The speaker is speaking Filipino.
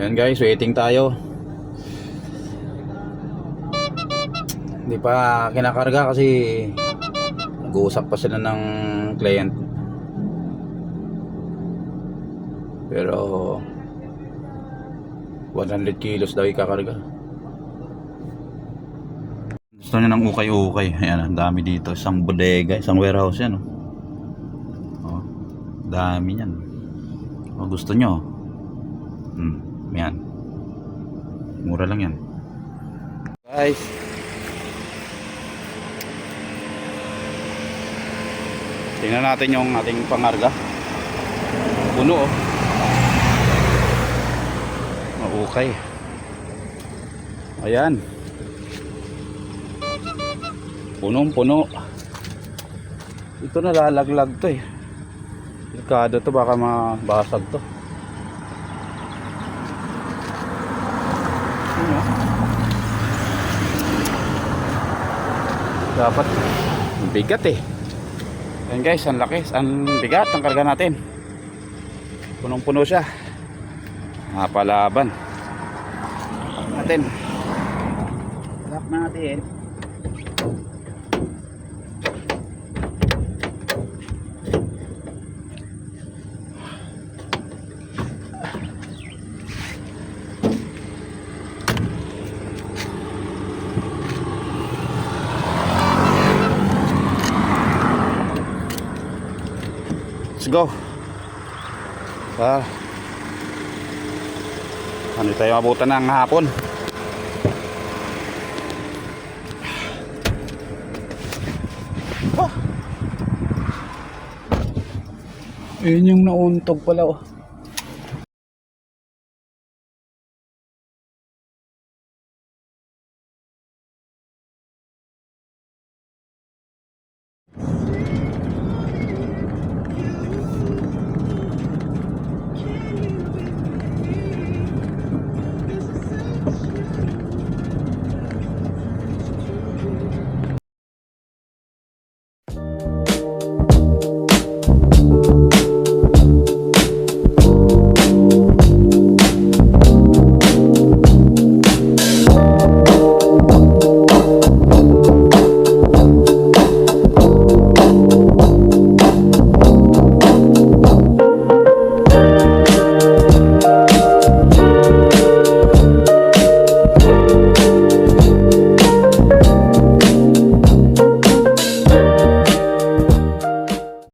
Ayan guys, waiting tayo. Hindi pa kinakarga kasi nag-uusap pa sila ng client. Pero 100 kilos daw ikakarga. Gusto niya ng ukay-ukay. Ayan, ang dami dito. Isang bodega, isang warehouse yan. Oh, dami yan. Oh, gusto nyo? Yan. Mura lang yan. Guys. Tingnan natin yung ating pangarga. Puno oh. Maukay. Ayan. Punong-puno. Ito nalalaglag to eh. Delikado to, baka mabasag to. Dapat bigat eh. Ayan guys, ang laki, ang bigat ang karga natin. Punong-puno siya. Napalaban natin. Lock natin. Let's go. Ano tayo abutan ng hapon? Ayun yung nauntog pala oh.